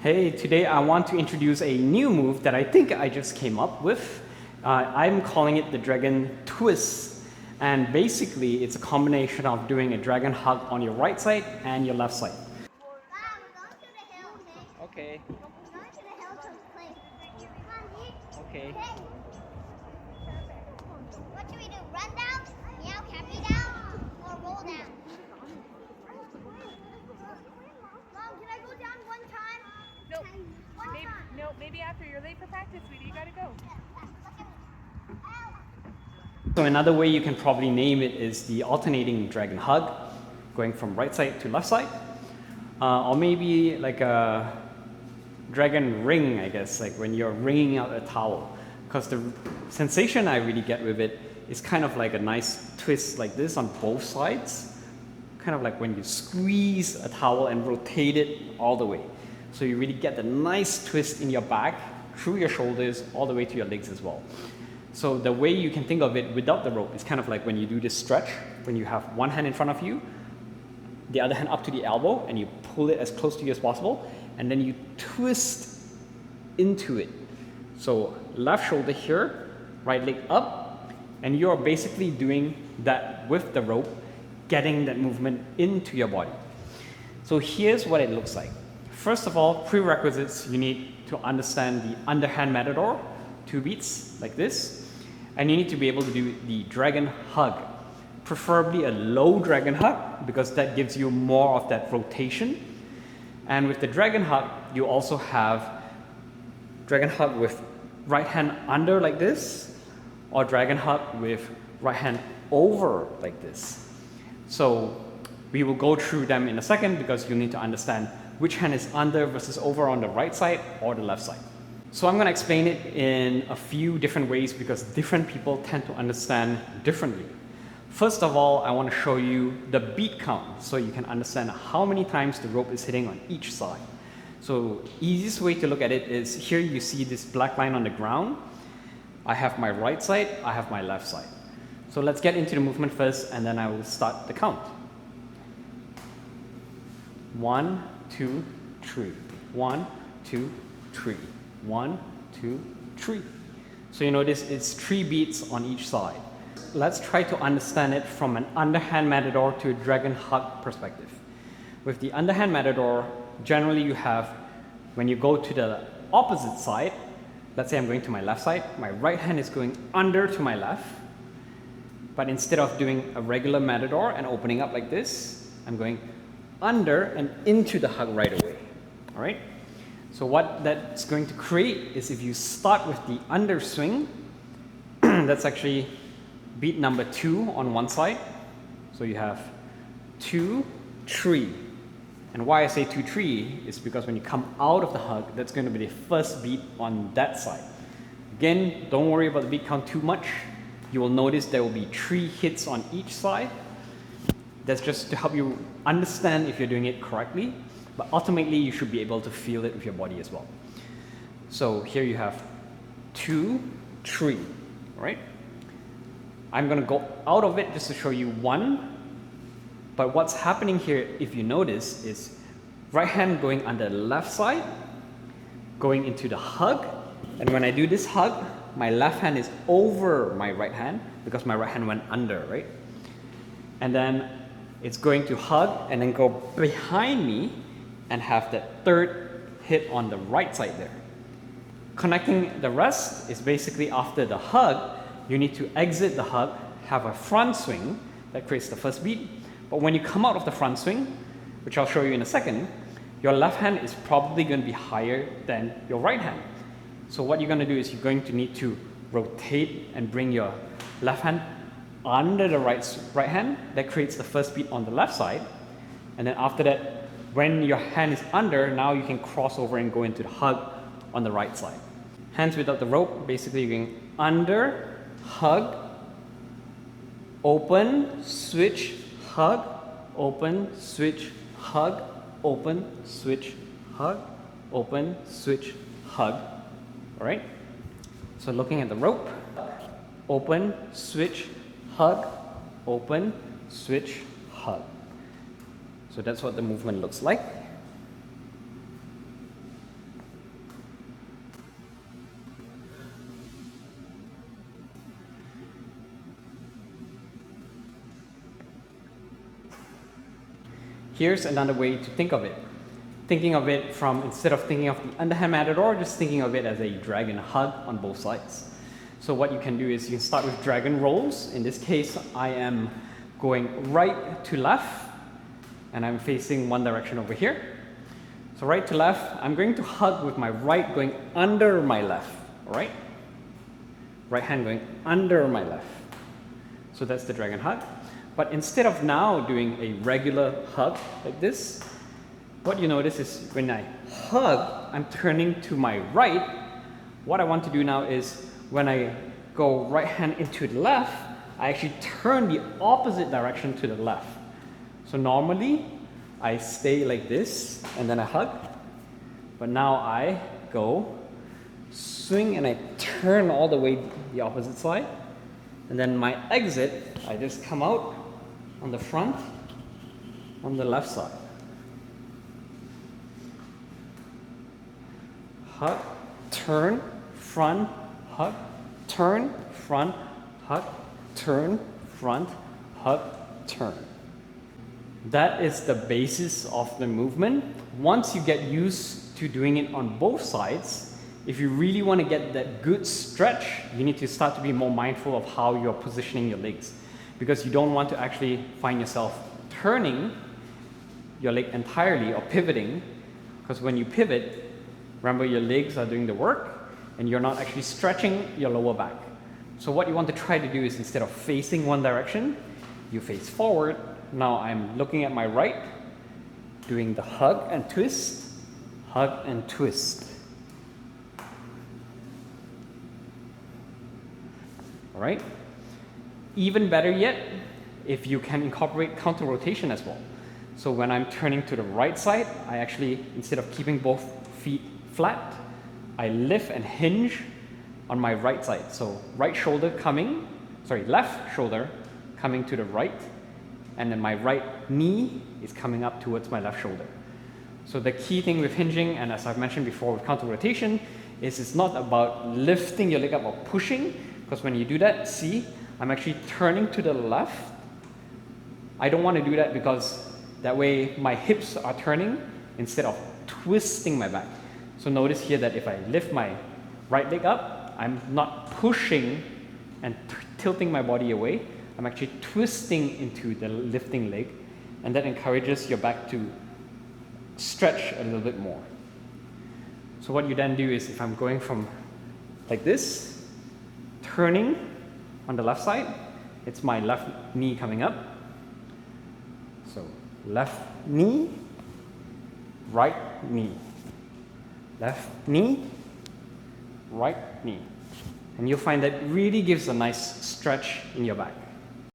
Hey, today I want to introduce a new move that I think I just came up with. I'm calling it the Dragon Twist. And basically, it's a combination of doing a dragon hug on your right side and your left side. Okay. Okay. What should we do? Run down, meow Cappy down, or roll down? Mom, can I go down one time? No. Maybe after you're late for practice, sweetie. You gotta go. So another way you can probably name it is the alternating dragon hug, going from right side to left side. Or maybe like a dragon ring, I guess, like when you're wringing out a towel. Because the sensation I really get with it is kind of like a nice twist like this on both sides. Kind of like when you squeeze a towel and rotate it all the way. So you really get the nice twist in your back, through your shoulders, all the way to your legs as well. So the way you can think of it without the rope is kind of like when you do this stretch, when you have one hand in front of you, the other hand up to the elbow, and you pull it as close to you as possible, and then you twist into it. So left shoulder here, right leg up, and you're basically doing that with the rope, getting that movement into your body. So here's what it looks like. First of all, prerequisites, you need to understand the underhand Matador, 2 beats like this, and you need to be able to do the dragon hug, preferably a low dragon hug because that gives you more of that rotation. And with the dragon hug, you also have dragon hug with right hand under like this, or dragon hug with right hand over like this. So we will go through them in a second because you need to understand which hand is under versus over on the right side or the left side. So I'm going to explain it in a few different ways because different people tend to understand differently. First of all, I want to show you the beat count so you can understand how many times the rope is hitting on each side. So easiest way to look at it is here you see this black line on the ground. I have my right side, I have my left side. So let's get into the movement first and then I will start the count. 1, 2, 3. 1, 2, 3. 1, 2, 3. So you notice it's 3 beats on each side. Let's try to understand it from an underhand Matador to a dragon hug perspective. With the underhand Matador, generally you have, when you go to the opposite side, let's say I'm going to my left side, my right hand is going under to my left, but instead of doing a regular Matador and opening up like this, I'm going under and into the hug right away. All right? So what that's going to create is if you start with the underswing, that's actually beat number 2 on one side. So you have 2, 3. And why I say 2, 3 is because when you come out of the hug, that's going to be the first beat on that side. Again, don't worry about the beat count too much. You will notice there will be 3 hits on each side. That's just to help you understand if you're doing it correctly. But ultimately, you should be able to feel it with your body as well. So here you have 2, 3, all right? I'm going to go out of it just to show you 1. But what's happening here, if you notice, is right hand going under the left side, going into the hug. And when I do this hug, my left hand is over my right hand because my right hand went under, right? And then it's going to hug and then go behind me and have that third hit on the right side there. Connecting the rest is basically after the hug, you need to exit the hug, have a front swing that creates the first beat. But when you come out of the front swing, which I'll show you in a second, your left hand is probably going to be higher than your right hand. So what you're going to do is you're going to need to rotate and bring your left hand under the right hand. That creates the first beat on the left side. And then after that, when your hand is under, now you can cross over and go into the hug on the right side. Hands without the rope, basically you're going under, hug, open, switch, hug, open, switch, hug, open, switch, hug, open, switch, hug. All right? So looking at the rope, open, switch, hug, open, switch, hug. So that's what the movement looks like. Here's another way to think of it. Thinking of it from, instead of thinking of the underhand Matador, just thinking of it as a dragon hug on both sides. So what you can do is you can start with dragon rolls. In this case, I am going right to left, and I'm facing one direction over here. So right to left, I'm going to hug with my right going under my left, all right? Right hand going under my left. So that's the dragon hug. But instead of now doing a regular hug like this, what you notice is when I hug, I'm turning to my right. What I want to do now is when I go right hand into the left, I actually turn the opposite direction to the left. So normally, I stay like this and then I hug. But now I go, swing, and I turn all the way the opposite side. And then my exit, I just come out on the front, on the left side. Hug, turn, front, hug, turn, front, hug, turn, front, hug, turn. That is the basis of the movement. Once you get used to doing it on both sides, if you really want to get that good stretch, you need to start to be more mindful of how you're positioning your legs, because you don't want to actually find yourself turning your leg entirely or pivoting, because when you pivot, remember your legs are doing the work and you're not actually stretching your lower back. So what you want to try to do is, instead of facing one direction, you face forward. Now I'm looking at my right, doing the hug and twist, hug and twist. All right? Even better yet, if you can incorporate counter rotation as well. So when I'm turning to the right side, I actually, instead of keeping both feet flat, I lift and hinge on my right side. So right shoulder coming, left shoulder coming to the right, and then my right knee is coming up towards my left shoulder. So the key thing with hinging, and as I've mentioned before with counter rotation, is it's not about lifting your leg up or pushing, because when you do that, see, I'm actually turning to the left. I don't want to do that because that way my hips are turning instead of twisting my back. So notice here that if I lift my right leg up, I'm not pushing and tilting my body away. I'm actually twisting into the lifting leg, and that encourages your back to stretch a little bit more. So what you then do is, if I'm going from like this, turning on the left side, it's my left knee coming up. So left knee, right knee, left knee, right knee. And you'll find that really gives a nice stretch in your back.